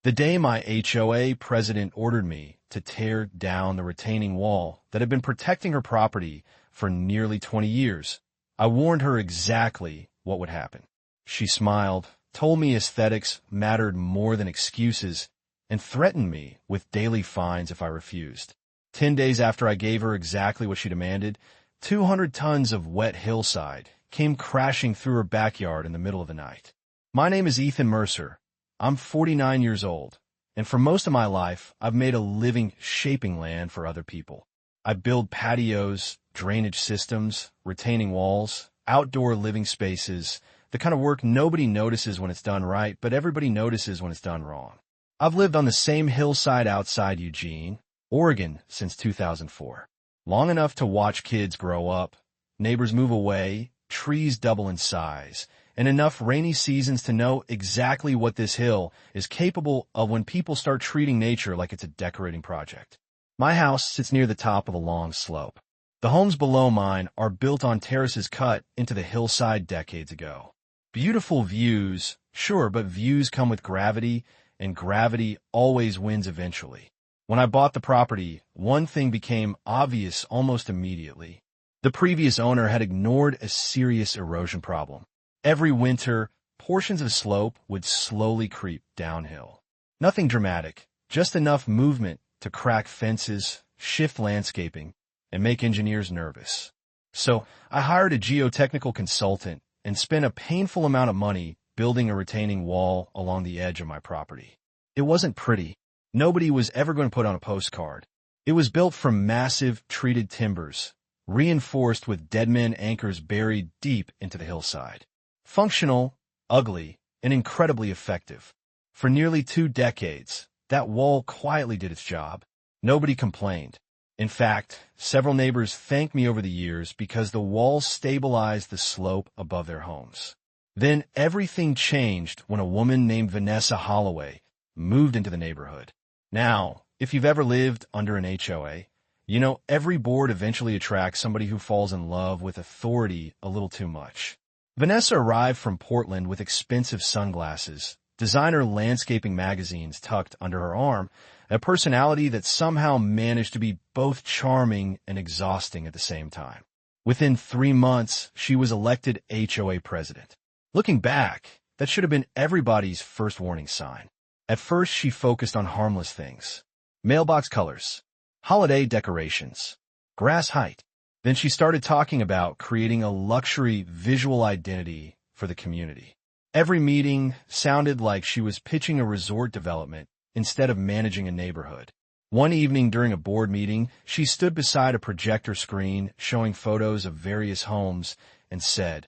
The day my HOA president ordered me to tear down the retaining wall that had been protecting her property for nearly 20 years, I warned her exactly what would happen. She smiled, told me aesthetics mattered more than excuses, and threatened me with daily fines if I refused. 10 days after I gave her exactly what she demanded, 200 tons of wet hillside came crashing through her backyard in the middle of the night. My name is Ethan Mercer. I'm 49 years old, and for most of my life, I've made a living shaping land for other people. I build patios, drainage systems, retaining walls, outdoor living spaces, the kind of work nobody notices when it's done right, but everybody notices when it's done wrong. I've lived on the same hillside outside Eugene, Oregon, since 2004. Long enough to watch kids grow up, neighbors move away, trees double in size, and enough rainy seasons to know exactly what this hill is capable of when people start treating nature like it's a decorating project. My house sits near the top of a long slope. The homes below mine are built on terraces cut into the hillside decades ago. Beautiful views, sure, but views come with gravity, and gravity always wins eventually. When I bought the property, one thing became obvious almost immediately. The previous owner had ignored a serious erosion problem. Every winter, portions of the slope would slowly creep downhill. Nothing dramatic, just enough movement to crack fences, shift landscaping, and make engineers nervous. So I hired a geotechnical consultant and spent a painful amount of money building a retaining wall along the edge of my property. It wasn't pretty. Nobody was ever going to put on a postcard. It was built from massive treated timbers, reinforced with deadman anchors buried deep into the hillside. Functional, ugly, and incredibly effective. For nearly 2 decades, that wall quietly did its job. Nobody complained. In fact, several neighbors thanked me over the years because the wall stabilized the slope above their homes. Then everything changed when a woman named Vanessa Holloway moved into the neighborhood. Now, if you've ever lived under an HOA, you know every board eventually attracts somebody who falls in love with authority a little too much. Vanessa arrived from Portland with expensive sunglasses, designer landscaping magazines tucked under her arm, a personality that somehow managed to be both charming and exhausting at the same time. Within 3 months, she was elected HOA president. Looking back, that should have been everybody's first warning sign. At first, she focused on harmless things. Mailbox colors, holiday decorations, grass height. Then she started talking about creating a luxury visual identity for the community. Every meeting sounded like she was pitching a resort development instead of managing a neighborhood. One evening during a board meeting, she stood beside a projector screen showing photos of various homes and said,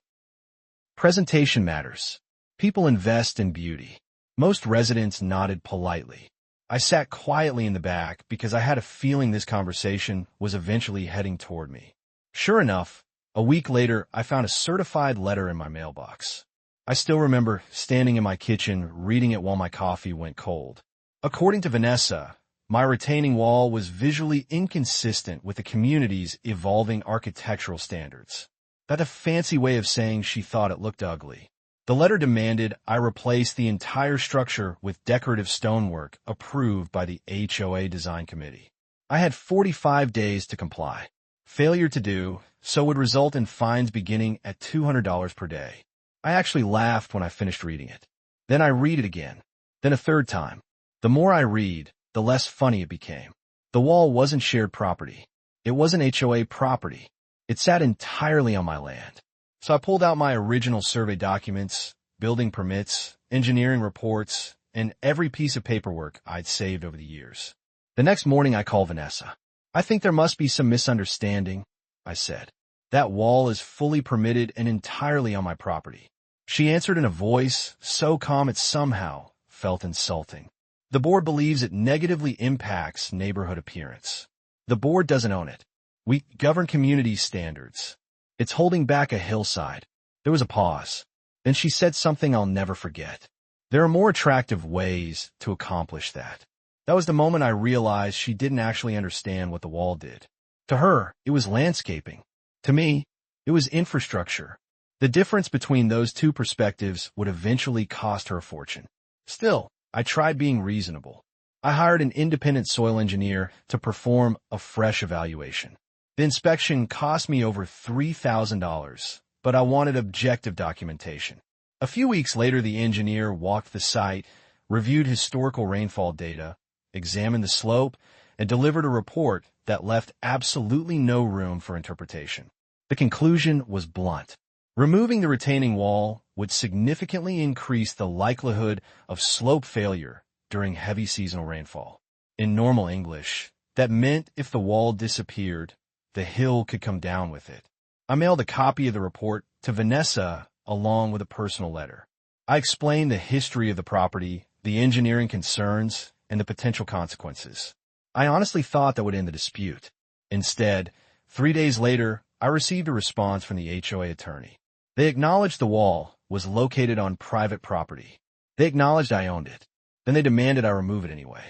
"Presentation matters. People invest in beauty." Most residents nodded politely. I sat quietly in the back because I had a feeling this conversation was eventually heading toward me. Sure enough, a week later, I found a certified letter in my mailbox. I still remember standing in my kitchen reading it while my coffee went cold. According to Vanessa, my retaining wall was visually inconsistent with the community's evolving architectural standards. That's a fancy way of saying she thought it looked ugly. The letter demanded I replace the entire structure with decorative stonework approved by the HOA Design Committee. I had 45 days to comply. Failure to do so would result in fines beginning at $200 per day. I actually laughed when I finished reading it. Then I read it again. Then a third time. The more I read, the less funny it became. The wall wasn't shared property. It wasn't HOA property. It sat entirely on my land. So I pulled out my original survey documents, building permits, engineering reports, and every piece of paperwork I'd saved over the years. The next morning I called Vanessa. "I think there must be some misunderstanding," I said. "That wall is fully permitted and entirely on my property." She answered in a voice so calm it somehow felt insulting. "The board believes it negatively impacts neighborhood appearance. The board doesn't own it. We govern community standards. It's holding back a hillside." There was a pause. Then she said something I'll never forget. "There are more attractive ways to accomplish that." That was the moment I realized she didn't actually understand what the wall did. To her, it was landscaping. To me, it was infrastructure. The difference between those two perspectives would eventually cost her a fortune. Still, I tried being reasonable. I hired an independent soil engineer to perform a fresh evaluation. The inspection cost me over $3,000, but I wanted objective documentation. A few weeks later, the engineer walked the site, reviewed historical rainfall data, examined the slope, and delivered a report that left absolutely no room for interpretation. The conclusion was blunt. Removing the retaining wall would significantly increase the likelihood of slope failure during heavy seasonal rainfall. In normal English, that meant if the wall disappeared, the hill could come down with it. I mailed a copy of the report to Vanessa along with a personal letter. I explained the history of the property, the engineering concerns, and the potential consequences. I honestly thought that would end the dispute. Instead, 3 days later, I received a response from the HOA attorney. They acknowledged the wall was located on private property. They acknowledged I owned it. Then they demanded I remove it anyway.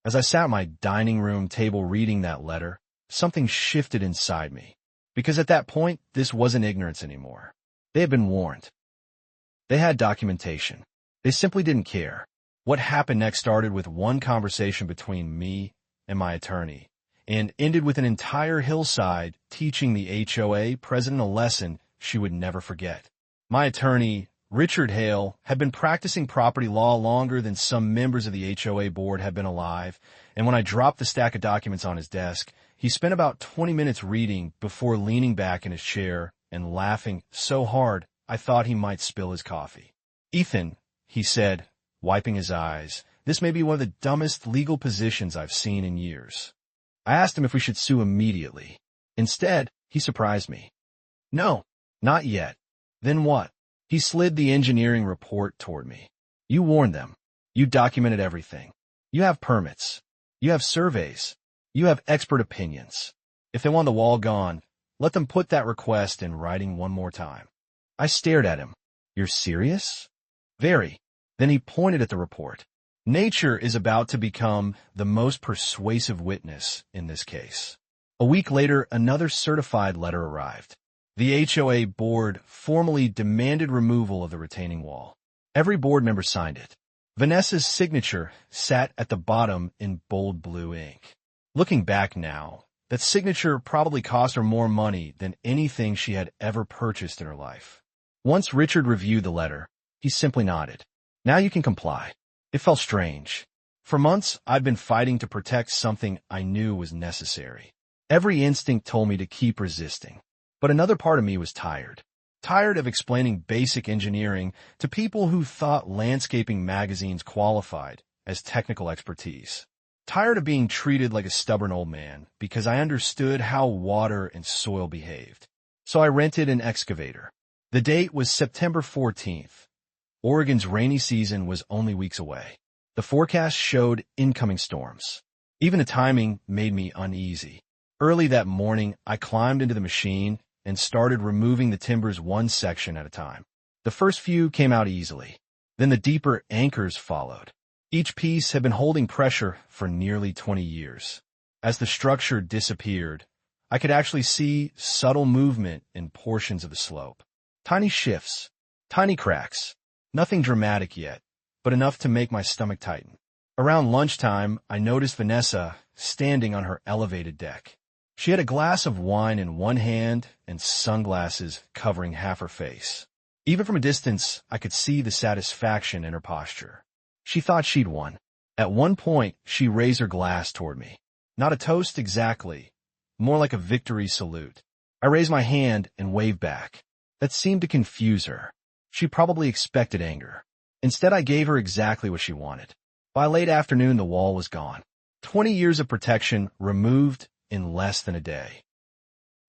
As I sat at my dining room table reading that letter, something shifted inside me. Because at that point, this wasn't ignorance anymore. They had been warned. They had documentation. They simply didn't care. What happened next started with one conversation between me and my attorney, and ended with an entire hillside teaching the HOA president a lesson she would never forget. My attorney, Richard Hale, had been practicing property law longer than some members of the HOA board had been alive, and when I dropped the stack of documents on his desk, he spent about 20 minutes reading before leaning back in his chair and laughing so hard I thought he might spill his coffee. "Ethan," he said, wiping his eyes, "this may be one of the dumbest legal positions I've seen in years." I asked him if we should sue immediately. Instead, he surprised me. "No, not yet." "Then what?" He slid the engineering report toward me. "You warned them. You documented everything. You have permits. You have surveys. You have expert opinions. If they want the wall gone, let them put that request in writing one more time." I stared at him. "You're serious?" "Very." Then he pointed at the report. Nature is about to become the most persuasive witness in this case. A week later, another certified letter arrived. The HOA board formally demanded removal of the retaining wall. Every board member signed it. Vanessa's signature sat at the bottom in bold blue ink. Looking back now, that signature probably cost her more money than anything she had ever purchased in her life. Once Richard reviewed the letter, he simply nodded. "Now you can comply." It felt strange. For months, I'd been fighting to protect something I knew was necessary. Every instinct told me to keep resisting. But another part of me was tired. Tired of explaining basic engineering to people who thought landscaping magazines qualified as technical expertise. Tired of being treated like a stubborn old man because I understood how water and soil behaved. So I rented an excavator. The date was September 14th. Oregon's rainy season was only weeks away. The forecast showed incoming storms. Even the timing made me uneasy. Early that morning, I climbed into the machine and started removing the timbers one section at a time. The first few came out easily. Then the deeper anchors followed. Each piece had been holding pressure for nearly 20 years. As the structure disappeared, I could actually see subtle movement in portions of the slope. Tiny shifts, tiny cracks. Nothing dramatic yet, but enough to make my stomach tighten. Around lunchtime, I noticed Vanessa standing on her elevated deck. She had a glass of wine in one hand and sunglasses covering half her face. Even from a distance, I could see the satisfaction in her posture. She thought she'd won. At one point, she raised her glass toward me. Not a toast exactly, more like a victory salute. I raised my hand and waved back. That seemed to confuse her. She probably expected anger. Instead, I gave her exactly what she wanted. By late afternoon, the wall was gone. 20 years of protection removed in less than a day.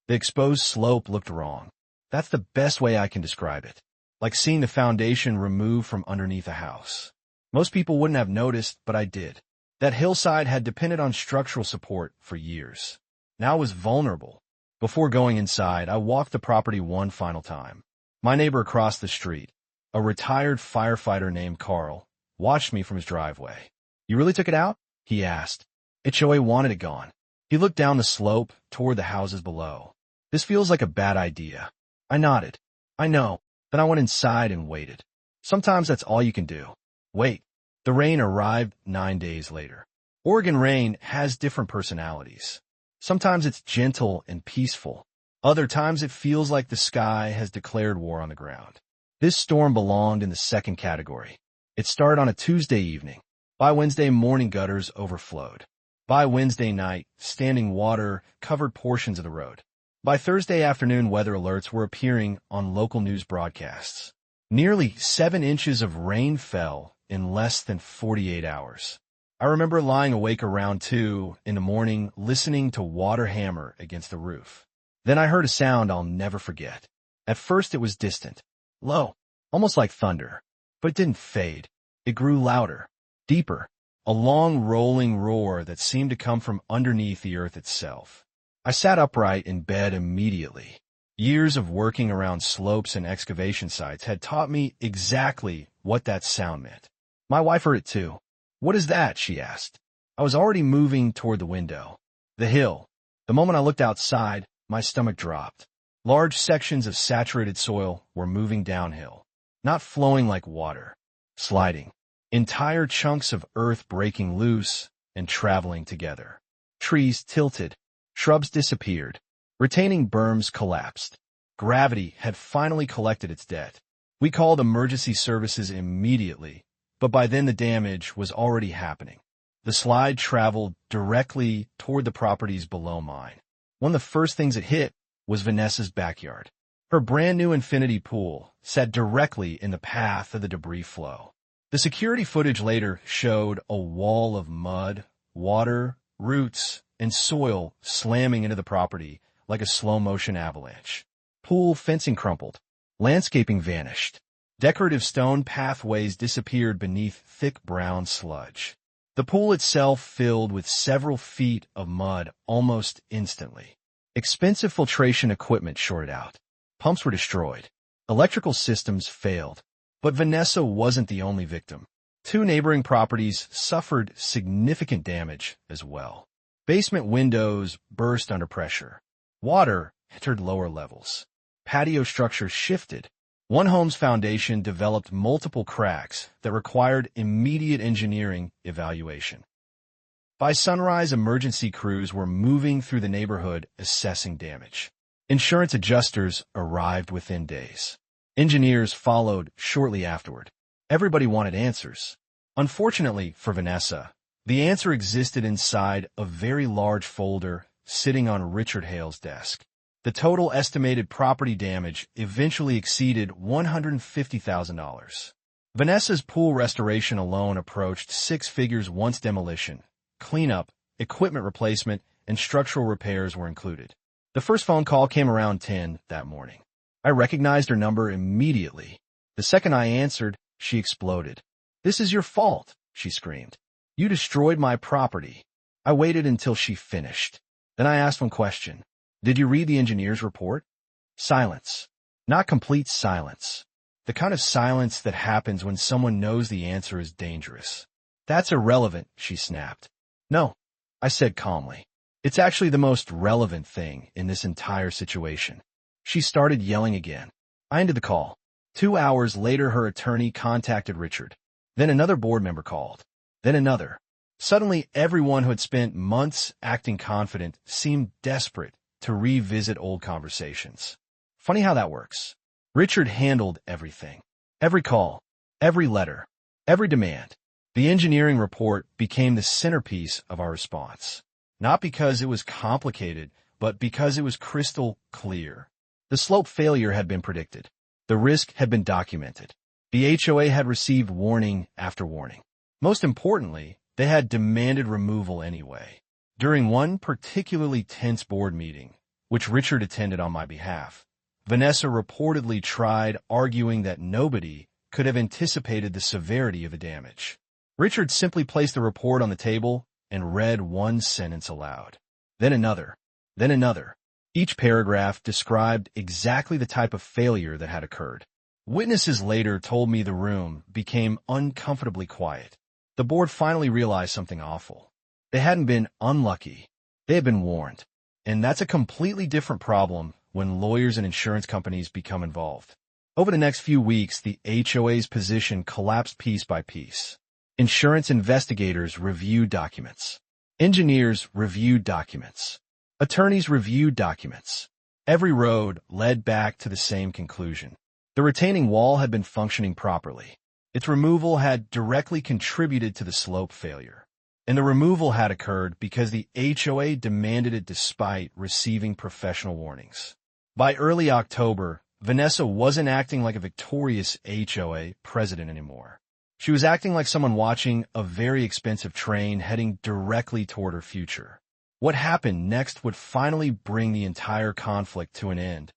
The exposed slope looked wrong. That's the best way I can describe it. Like seeing the foundation removed from underneath a house. Most people wouldn't have noticed, but I did. That hillside had depended on structural support for years. Now it was vulnerable. Before going inside, I walked the property one final time. My neighbor across the street, a retired firefighter named Carl, watched me from his driveway. "You really took it out?" he asked. HOA wanted it gone. He looked down the slope toward the houses below. "This feels like a bad idea." I nodded. "I know." Then I went inside and waited. Sometimes that's all you can do. Wait. The rain arrived 9 days later. Oregon rain has different personalities. Sometimes it's gentle and peaceful. Other times it feels like the sky has declared war on the ground. This storm belonged in the second category. It started on a Tuesday evening. By Wednesday morning, gutters overflowed. By Wednesday night, standing water covered portions of the road. By Thursday afternoon, weather alerts were appearing on local news broadcasts. Nearly 7 inches of rain fell in less than 48 hours. I remember lying awake around 2 in the morning, listening to water hammer against the roof. Then I heard a sound I'll never forget. At first it was distant, low, almost like thunder, but it didn't fade. It grew louder, deeper, a long rolling roar that seemed to come from underneath the earth itself. I sat upright in bed immediately. Years of working around slopes and excavation sites had taught me exactly what that sound meant. My wife heard it too. "What is that?" she asked. I was already moving toward the window. The hill. The moment I looked outside, my stomach dropped. Large sections of saturated soil were moving downhill, not flowing like water, sliding. Entire chunks of earth breaking loose and traveling together. Trees tilted. Shrubs disappeared. Retaining berms collapsed. Gravity had finally collected its debt. We called emergency services immediately, but by then the damage was already happening. The slide traveled directly toward the properties below mine. One of the first things it hit was Vanessa's backyard. Her brand-new infinity pool sat directly in the path of the debris flow. The security footage later showed a wall of mud, water, roots, and soil slamming into the property like a slow-motion avalanche. Pool fencing crumpled. Landscaping vanished. Decorative stone pathways disappeared beneath thick brown sludge. The pool itself filled with several feet of mud almost instantly. Expensive filtration equipment shorted out. Pumps were destroyed. Electrical systems failed. But Vanessa wasn't the only victim. 2 neighboring properties suffered significant damage as well. Basement windows burst under pressure. Water entered lower levels. Patio structures shifted. One home's foundation developed multiple cracks that required immediate engineering evaluation. By sunrise, emergency crews were moving through the neighborhood assessing damage. Insurance adjusters arrived within days. Engineers followed shortly afterward. Everybody wanted answers. Unfortunately for Vanessa, the answer existed inside a very large folder sitting on Richard Hale's desk. The total estimated property damage eventually exceeded $150,000. Vanessa's pool restoration alone approached 6 figures once demolition, cleanup, equipment replacement, and structural repairs were included. The first phone call came around 10 that morning. I recognized her number immediately. The second I answered, she exploded. "This is your fault," she screamed. "You destroyed my property." I waited until she finished. Then I asked one question. "Did you read the engineer's report?" Silence. Not complete silence. The kind of silence that happens when someone knows the answer is dangerous. "That's irrelevant," she snapped. "No," I said calmly. "It's actually the most relevant thing in this entire situation." She started yelling again. I ended the call. 2 hours later, her attorney contacted Richard. Then another board member called. Then another. Suddenly, everyone who had spent months acting confident seemed desperate to revisit old conversations. Funny how that works. Richard handled everything. Every call, every letter, every demand. The engineering report became the centerpiece of our response. Not because it was complicated, but because it was crystal clear. The slope failure had been predicted. The risk had been documented. The HOA had received warning after warning. Most importantly, they had demanded removal anyway. During one particularly tense board meeting, which Richard attended on my behalf, Vanessa reportedly tried arguing that nobody could have anticipated the severity of the damage. Richard simply placed the report on the table and read one sentence aloud. Then another. Then another. Each paragraph described exactly the type of failure that had occurred. Witnesses later told me the room became uncomfortably quiet. The board finally realized something awful. They hadn't been unlucky. They had been warned. And that's a completely different problem when lawyers and insurance companies become involved. Over the next few weeks, the HOA's position collapsed piece by piece. Insurance investigators reviewed documents. Engineers reviewed documents. Attorneys reviewed documents. Every road led back to the same conclusion. The retaining wall had been functioning properly. Its removal had directly contributed to the slope failure. And the removal had occurred because the HOA demanded it despite receiving professional warnings. By early October, Vanessa wasn't acting like a victorious HOA president anymore. She was acting like someone watching a very expensive train heading directly toward her future. What happened next would finally bring the entire conflict to an end.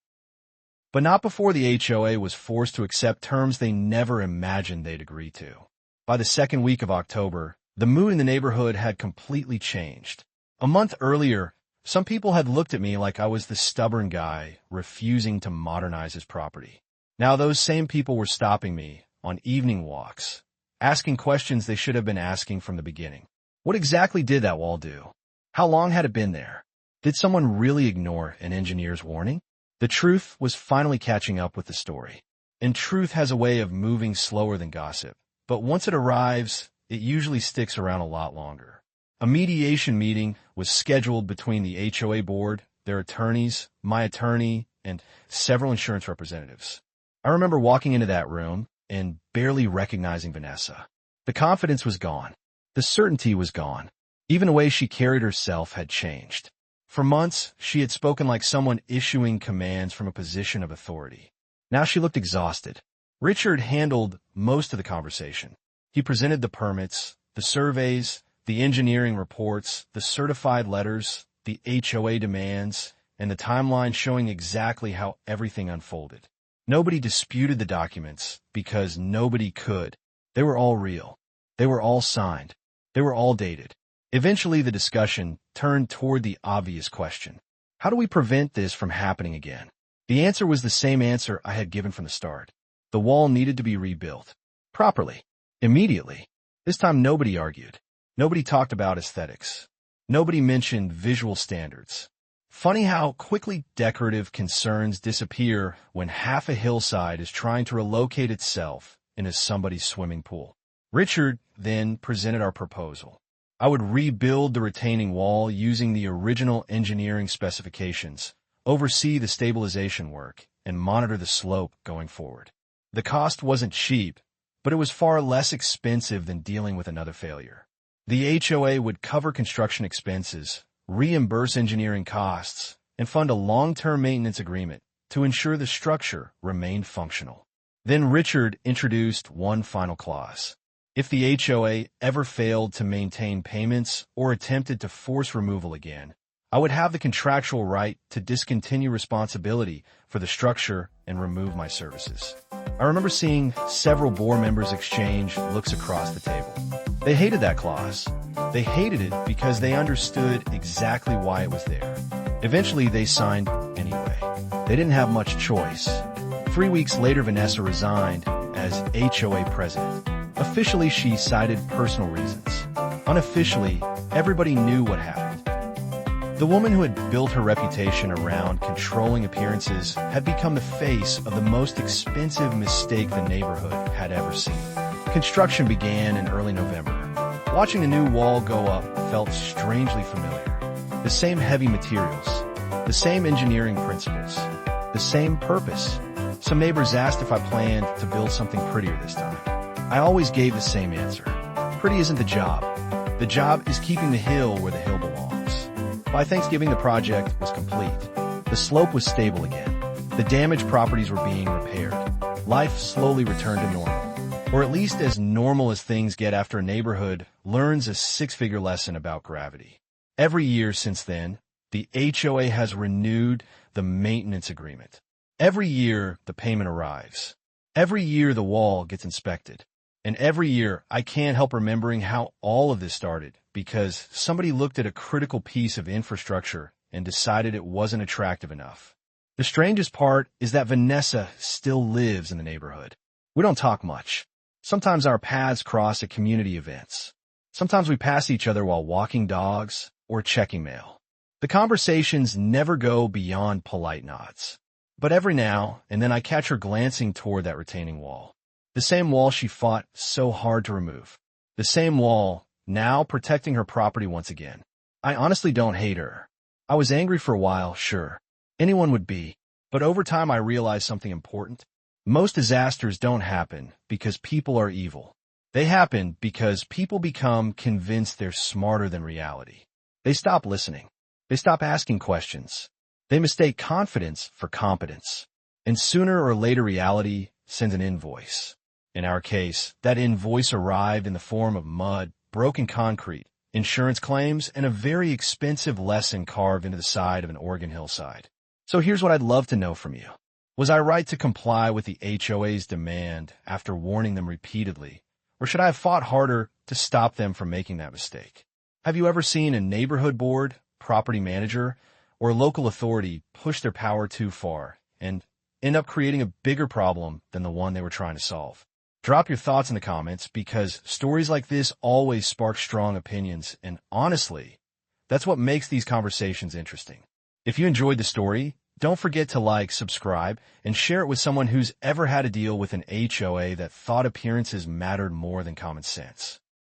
But not before the HOA was forced to accept terms they never imagined they'd agree to. By the second week of October, the mood in the neighborhood had completely changed. A month earlier, some people had looked at me like I was the stubborn guy refusing to modernize his property. Now those same people were stopping me on evening walks, asking questions they should have been asking from the beginning. What exactly did that wall do? How long had it been there? Did someone really ignore an engineer's warning? The truth was finally catching up with the story. And truth has a way of moving slower than gossip. But once it arrives, it usually sticks around a lot longer. A mediation meeting was scheduled between the HOA board, their attorneys, my attorney, and several insurance representatives. I remember walking into that room and barely recognizing Vanessa. The confidence was gone. The certainty was gone. Even the way she carried herself had changed. For months, she had spoken like someone issuing commands from a position of authority. Now she looked exhausted. Richard handled most of the conversation. He presented the permits, the surveys, the engineering reports, the certified letters, the HOA demands, and the timeline showing exactly how everything unfolded. Nobody disputed the documents because nobody could. They were all real. They were all signed. They were all dated. Eventually, the discussion turned toward the obvious question. How do we prevent this from happening again? The answer was the same answer I had given from the start. The wall needed to be rebuilt. Properly. Immediately. This time nobody argued. Nobody talked about aesthetics. Nobody mentioned visual standards. Funny how quickly decorative concerns disappear when half a hillside is trying to relocate itself into somebody's swimming pool. Richard then presented our proposal. I would rebuild the retaining wall using the original engineering specifications, oversee the stabilization work, and monitor the slope going forward. The cost wasn't cheap, but it was far less expensive than dealing with another failure. The HOA would cover construction expenses, reimburse engineering costs, and fund a long-term maintenance agreement to ensure the structure remained functional. Then Richard introduced one final clause. If the HOA ever failed to maintain payments or attempted to force removal again, I would have the contractual right to discontinue responsibility for the structure and remove my services. I remember seeing several board members exchange looks across the table. They hated that clause. They hated it because they understood exactly why it was there. Eventually, they signed anyway. They didn't have much choice. 3 weeks later, Vanessa resigned as HOA president. Officially, she cited personal reasons. Unofficially, everybody knew what happened. The woman who had built her reputation around controlling appearances had become the face of the most expensive mistake the neighborhood had ever seen. Construction began in early November. Watching the new wall go up felt strangely familiar. The same heavy materials, the same engineering principles, the same purpose. Some neighbors asked if I planned to build something prettier this time. I always gave the same answer. Pretty isn't the job. The job is keeping the hill where the hill belongs. By Thanksgiving, the project was complete. The slope was stable again. The damaged properties were being repaired. Life slowly returned to normal. Or at least as normal as things get after a neighborhood learns a six-figure lesson about gravity. Every year since then, the HOA has renewed the maintenance agreement. Every year, the payment arrives. Every year, the wall gets inspected. And every year, I can't help remembering how all of this started because somebody looked at a critical piece of infrastructure and decided it wasn't attractive enough. The strangest part is that Vanessa still lives in the neighborhood. We don't talk much. Sometimes our paths cross at community events. Sometimes we pass each other while walking dogs or checking mail. The conversations never go beyond polite nods. But every now and then I catch her glancing toward that retaining wall. The same wall she fought so hard to remove. The The same wall, now protecting her property once again. I honestly don't hate her. I was angry for a while, sure. Anyone would be. But over time I realized something important. Most disasters don't happen because people are evil. They happen because people become convinced they're smarter than reality. They stop listening. They stop asking questions. They mistake confidence for competence. And sooner or later reality sends an invoice. In our case, that invoice arrived in the form of mud, broken concrete, insurance claims, and a very expensive lesson carved into the side of an Oregon hillside. So here's what I'd love to know from you. Was I right to comply with the HOA's demand after warning them repeatedly, or should I have fought harder to stop them from making that mistake? Have you ever seen a neighborhood board, property manager, or a local authority push their power too far and end up creating a bigger problem than the one they were trying to solve? Drop your thoughts in the comments because stories like this always spark strong opinions, and honestly, that's what makes these conversations interesting. If you enjoyed the story, don't forget to like, subscribe, and share it with someone who's ever had to deal with an HOA that thought appearances mattered more than common sense.